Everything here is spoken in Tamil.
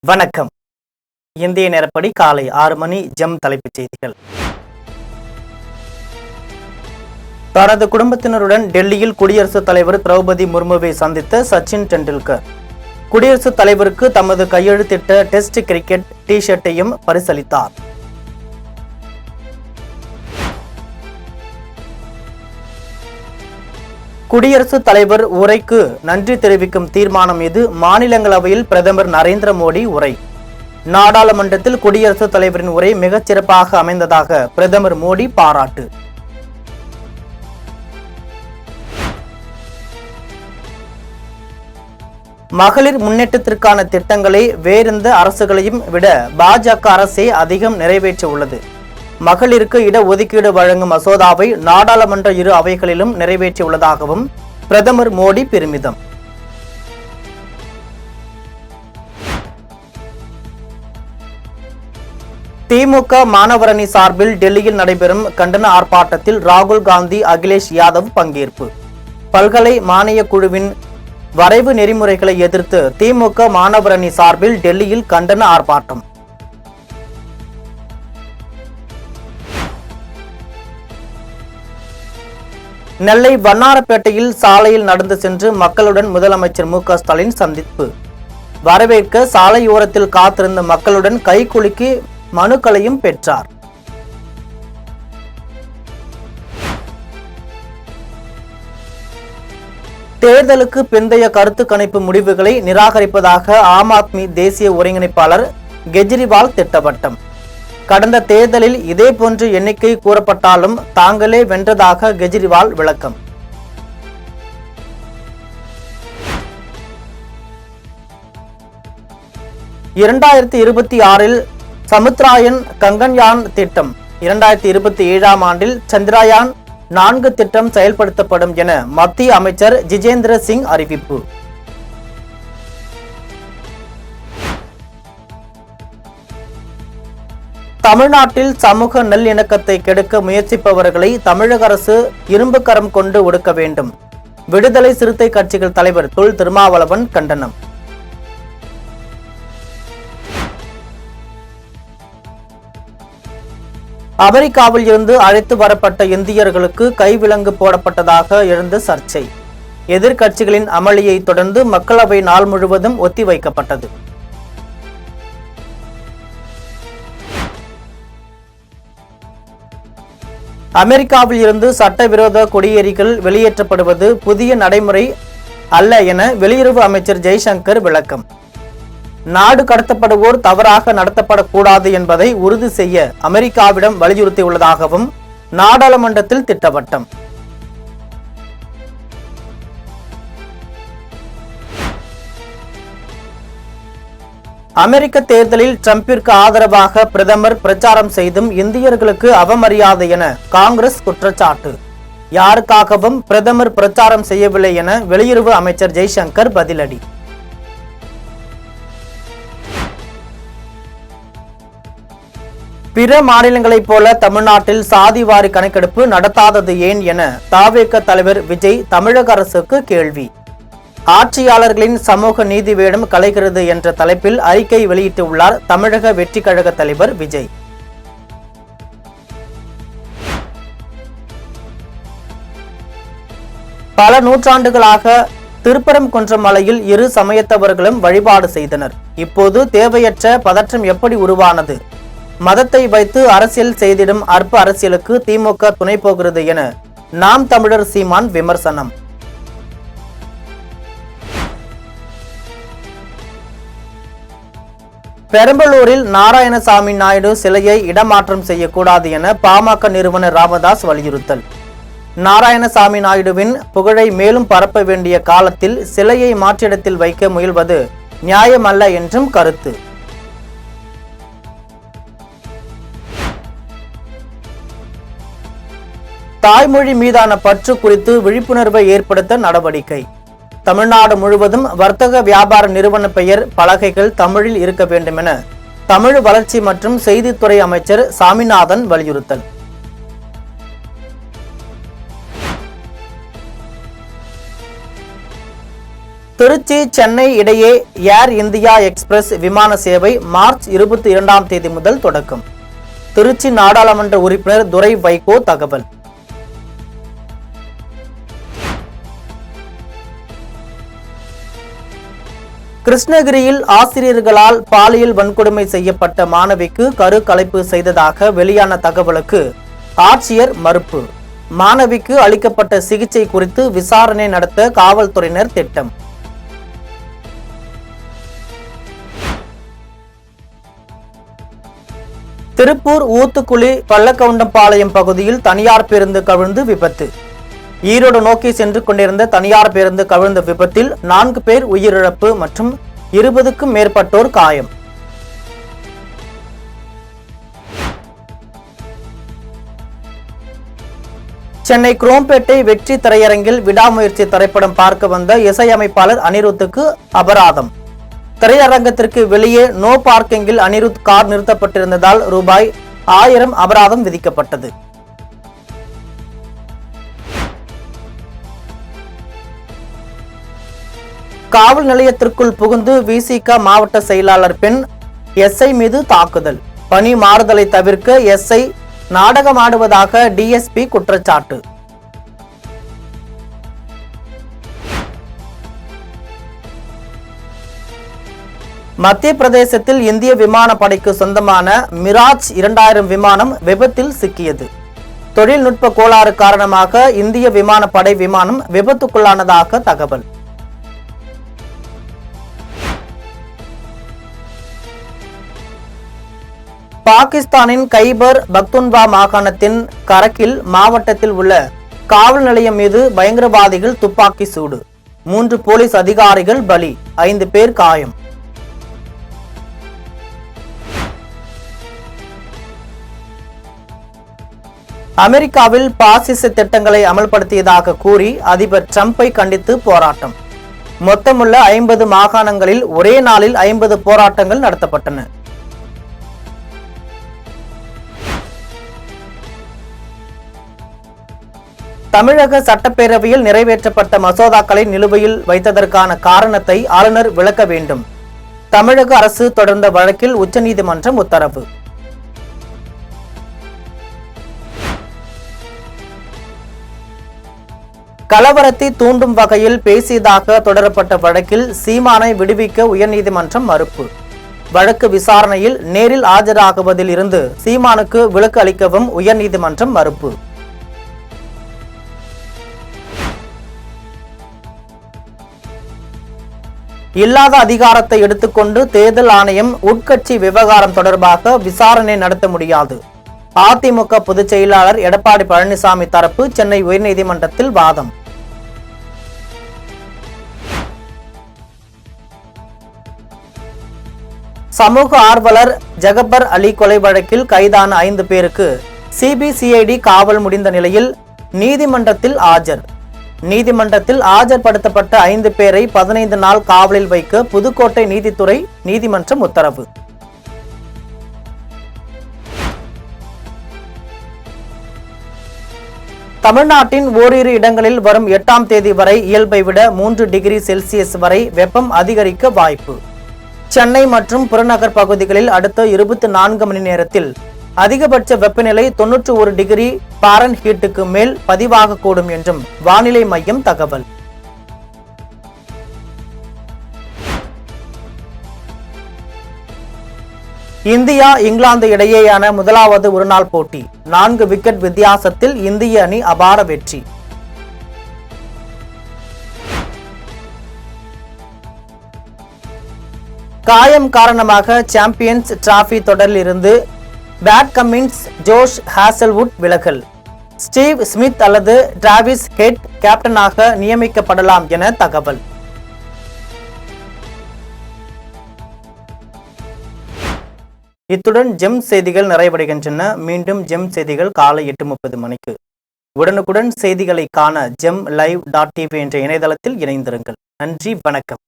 வணக்கம். இந்திய நேரப்படி காலை 6 மணி. ஜெம் தலைப்புச் செய்திகள். தனது குடும்பத்தினருடன் டெல்லியில் குடியரசுத் தலைவர் திரௌபதி முர்முவை சந்தித்த சச்சின் டெண்டுல்கர் குடியரசுத் தலைவருக்கு தமது கையெழுத்திட்ட டெஸ்ட் கிரிக்கெட் டி ஷர்ட்டையும் பரிசளித்தார். குடியரசுத் தலைவர் உரைக்கு நன்றி தெரிவிக்கும் தீர்மானம் மீது மாநிலங்களவையில் பிரதமர் நரேந்திர மோடி உரை. நாடாளுமன்றத்தில் குடியரசுத் தலைவரின் உரை மிகச் சிறப்பாக அமைந்ததாக பிரதமர் மோடி பாராட்டு. மகளிர் முன்னேற்றத்திற்கான திட்டங்களை வேறெந்த அரசுகளையும் விட பாஜக அரசே அதிகம் நிறைவேற்ற உள்ளது. மகளிருக்கு இடஒதுக்கீடு வழங்கும் மசோதாவை நாடாளுமன்ற இரு அவைகளிலும் நிறைவேற்றியுள்ளதாகவும் பிரதமர் மோடி பெருமிதம். திமுக மாணவரணி சார்பில் டெல்லியில் நடைபெறும் கண்டன ஆர்ப்பாட்டத்தில் ராகுல் காந்தி, அகிலேஷ் யாதவ் பங்கேற்பு. பல்கலை மானிய குழுவின் வரைவு நெறிமுறைகளை எதிர்த்து திமுக மாணவரணி சார்பில் டெல்லியில் கண்டன ஆர்ப்பாட்டம். நெல்லை வண்ணாரப்பேட்டையில் சாலையில் நடந்து சென்று மக்களுடன் முதலமைச்சர் மு.க. ஸ்டாலின் சந்திப்பு. வரவேற்க சாலையோரத்தில் காத்திருந்த மக்களுடன் கைகுலுக்கி மனுக்களையும் பெற்றார். தேர்தலுக்கு பிந்தைய கருத்து கணிப்பு முடிவுகளை நிராகரிப்பதாக ஆம் ஆத்மி தேசிய ஒருங்கிணைப்பாளர் கெஜ்ரிவால் திட்டவட்டம். கடந்த தேர்தலில் இதேபோன்று எண்ணிக்கை கூறப்பட்டாலும் தாங்களே வென்றதாக கெஜ்ரிவால் விளக்கம். (2026) சமுத்திராயன் கங்கன்யான் திட்டம். 2027 ஆண்டில் சந்திரயான் 4 திட்டம் செயல்படுத்தப்படும் என மத்திய அமைச்சர் ஜிதேந்திர சிங் அறிவிப்பு. தமிழ்நாட்டில் சமூக நல்லிணக்கத்தை கெடுக்க முயற்சிப்பவர்களை தமிழக அரசு இரும்பு கரம் கொண்டு ஒடுக்க வேண்டும். விடுதலை சிறுத்தை கட்சிகள் தலைவர் தொல் திருமாவளவன் கண்டனம். அமெரிக்காவில் இருந்து அழைத்து வரப்பட்ட இந்தியர்களுக்கு கைவிலங்கு போடப்பட்டதாக எழுந்த சர்ச்சை. எதிர்க்கட்சிகளின் அமளியை தொடர்ந்து மக்களவை நாள் முழுவதும் ஒத்திவைக்கப்பட்டது. அமெரிக்காவில் இருந்து சட்டவிரோத குடியேறிகள் வெளியேற்றப்படுவது புதிய நடைமுறை அல்ல என வெளியுறவு அமைச்சர் ஜெய்சங்கர் விளக்கம். நாடு கடத்தப்படுவோர் தவறாக நடத்தப்படக்கூடாது என்பதை உறுதி செய்ய அமெரிக்காவிடம் வலியுறுத்தியுள்ளதாகவும் நாடாளுமன்றத்தில் திட்டவட்டம். அமெரிக்க தேர்தலில் டிரம்பிற்கு ஆதரவாக பிரதமர் பிரச்சாரம் செய்தும் இந்தியர்களுக்கு அவமரியாதை என காங்கிரஸ் குற்றச்சாட்டு. யாருக்காகவும் பிரதமர் பிரச்சாரம் செய்யவில்லை என வெளியுறவு அமைச்சர் ஜெய்சங்கர் பதிலடி. பிற மாநிலங்களைப் போல தமிழ்நாட்டில் சாதிவாரி கணக்கெடுப்பு நடத்தாதது ஏன் என தவேக தலைவர் விஜய் தமிழக அரசுக்கு கேள்வி. ஆட்சியாளர்களின் சமூக நீதி வேடம் கலைகிறது என்ற தலைப்பில் அறிக்கை வெளியிட்டுள்ளார் தமிழக வெற்றி கழக தலைவர் விஜய். பல நூற்றாண்டுகளாக திருப்பரங்குன்றம் மலையில் இரு சமயத்தவர்களும் வழிபாடு செய்தனர். இப்போது தேவையற்ற பதற்றம் எப்படி உருவானது? மதத்தை வைத்து அரசியல் செய்திடும் அற்ப அரசியலுக்கு திமுக துணை போகிறது என நாம் தமிழர் சீமான் விமர்சனம். பெரம்பலூரில் நாராயணசாமி நாயுடு சிலையை இடமாற்றம் செய்யக்கூடாது என பாமக நிறுவனர் ராமதாஸ் வலியுறுத்தல். நாராயணசாமி நாயுடுவின் புகழை மேலும் பரப்ப வேண்டிய காலத்தில் சிலையை மாற்றிடத்தில் வைக்க முயல்வது நியாயமல்ல என்றும் கருத்து. தாய்மொழி மீதான பற்று குறித்து விழிப்புணர்வை ஏற்படுத்த நடவடிக்கை. தமிழ்நாடு முழுவதும் வர்த்தக வியாபார நிறுவன பெயர் பலகைகள் தமிழில் இருக்க வேண்டும் என தமிழ் வளர்ச்சி மற்றும் செய்தித்துறை அமைச்சர் சாமிநாதன் வலியுறுத்தல். திருச்சி சென்னை இடையே ஏர் இந்தியா எக்ஸ்பிரஸ் விமான சேவை மார்ச் 22ஆம் தேதி முதல் தொடக்கம். திருச்சி நாடாளுமன்ற உறுப்பினர் துரை வைகோ தகவல். கிருஷ்ணகிரியில் ஆசிரியர்களால் பாலியல் வன்கொடுமை செய்யப்பட்ட மாணவிக்கு கருக்கலைப்பு செய்ததாக வெளியான தகவலுக்கு ஆட்சியர் மறுப்பு. மாணவிக்கு அளிக்கப்பட்ட சிகிச்சை குறித்து விசாரணை நடத்த காவல்துறையினர் திட்டம். திருப்பூர் ஊத்துக்குளி பள்ளக்கவுண்டம்பாளையம் பகுதியில் தனியார் பேருந்து கவிழ்ந்து விபத்து. ஈரோடு நோக்கி சென்று கொண்டிருந்த தனியார் பேருந்து கவிழ்ந்த விபத்தில் 4 பேர் உயிரிழப்பு மற்றும் 20க்கும் மேற்பட்டோர் காயம். சென்னை குரோம்பேட்டை வெற்றி திரையரங்கில் விடாமுயற்சி திரைப்படம் பார்க்க வந்த இசையமைப்பாளர் அனிருத்துக்கு அபராதம். திரையரங்கத்திற்கு வெளியே நோ பார்க்கிங்கில் அனிருத் கார் நிறுத்தப்பட்டிருந்ததால் ரூபாய் 1000 அபராதம் விதிக்கப்பட்டது. காவல் நிலையத்திற்குள் புகுந்து விசிக மாவட்ட செயலாளர் பெண் எஸ்ஐ மீது தாக்குதல். பணி மாறுதலை தவிர்க்க எஸ்ஐ நாடகமாடுவதாக டிஎஸ்பி குற்றச்சாட்டு. மத்திய பிரதேசத்தில் இந்திய விமானப்படைக்கு சொந்தமான மிராஜ் 2000 விமானம் விபத்தில் சிக்கியது. தொழில்நுட்ப கோளாறு காரணமாக இந்திய விமானப்படை விமானம் விபத்துக்குள்ளானதாக தகவல். பாகிஸ்தானின் கைபர் பக்துன்வா மாகாணத்தின் கரக்கில் மாவட்டத்தில் உள்ள காவல் நிலையம் மீது பயங்கரவாதிகள் துப்பாக்கி சூடு. 3 போலீஸ் அதிகாரிகள் பலி, 5 பேர் காயம். அமெரிக்காவில் பாசிச திட்டங்களை அமல்படுத்தியதாக கூறி அதிபர் டிரம்பை கண்டித்து போராட்டம். மொத்தமுள்ள 50 மாகாணங்களில் ஒரே நாளில் 50 போராட்டங்கள் நடத்தப்பட்டன. தமிழக சட்டப்பேரவையில் நிறைவேற்றப்பட்ட மசோதாக்களை நிலுவையில் வைத்ததற்கான காரணத்தை ஆளுநர் விளக்க வேண்டும். தமிழக அரசு தொடர்ந்த வழக்கில் உச்சநீதிமன்றம் உத்தரவு. கலவரத்தை தூண்டும் வகையில் பேசியதாக தொடரப்பட்ட வழக்கில் சீமானை விடுவிக்க உயர்நீதிமன்றம் மறுப்பு. வழக்கு விசாரணையில் நேரில் ஆஜராகுவதில் இருந்து சீமானுக்கு விலக்கு அளிக்கவும் உயர்நீதிமன்றம் மறுப்பு. இல்லாத அதிகாரத்தை எடுத்துக்கொண்டு தேர்தல் ஆணையம் உட்கட்சி விவகாரம் தொடர்பாக விசாரணை நடத்த முடியாது. அதிமுக பொதுச் செயலாளர் எடப்பாடி பழனிசாமி தரப்பு சென்னை உயர்நீதிமன்றத்தில் வாதம். சமூக ஆர்வலர் ஜகபர் அலி கொலை வழக்கில் கைதான 5 பேருக்கு சிபிசிஐடி காவல் முடிந்த நிலையில் நீதிமன்றத்தில் ஆஜர். நீதிமன்றத்தில் ஆஜர்படுத்தப்பட்ட 5 பேரை 15 நாள் காவலில் வைக்க புதுக்கோட்டை நீதித்துறை நீதிமன்றம் உத்தரவு. தமிழ்நாட்டின் ஓரிரு இடங்களில் வரும் 8ஆம் தேதி வரை இயல்பை விட 3 டிகிரி செல்சியஸ் வரை வெப்பம் அதிகரிக்க வாய்ப்பு. சென்னை மற்றும் புறநகர் பகுதிகளில் அடுத்த 24 மணி நேரத்தில் அதிகபட்ச வெப்பநிலை 91 டிகிரி பாரன்ஹீட்டுக்கு மேல் பதிவாகக்கூடும் என்றும் வானிலை மையம் தகவல். இந்தியா இங்கிலாந்து இடையேயான முதலாவது ஒருநாள் போட்டி 4 விக்கெட் வித்தியாசத்தில் இந்திய அணி அபார வெற்றி. காயம் காரணமாக சாம்பியன்ஸ் டிராபி தொடரில் இருந்து பேட் கமின்ஸ், ஜோஷ் ஹேசல்வுட் விலகல். ஸ்டீவ் ஸ்மித் அல்லது டிராவிஸ் ஹெட் கேப்டனாக நியமிக்கப்படலாம் என தகவல். இத்துடன் ஜெம் செய்திகள் நிறைவடைகின்றன. மீண்டும் ஜெம் செய்திகள் காலை 8:30 மணிக்கு. உடனுக்குடன் செய்திகளை காண GemLive.tv என்ற இணையதளத்தில் இணைந்திருங்கள். நன்றி, வணக்கம்.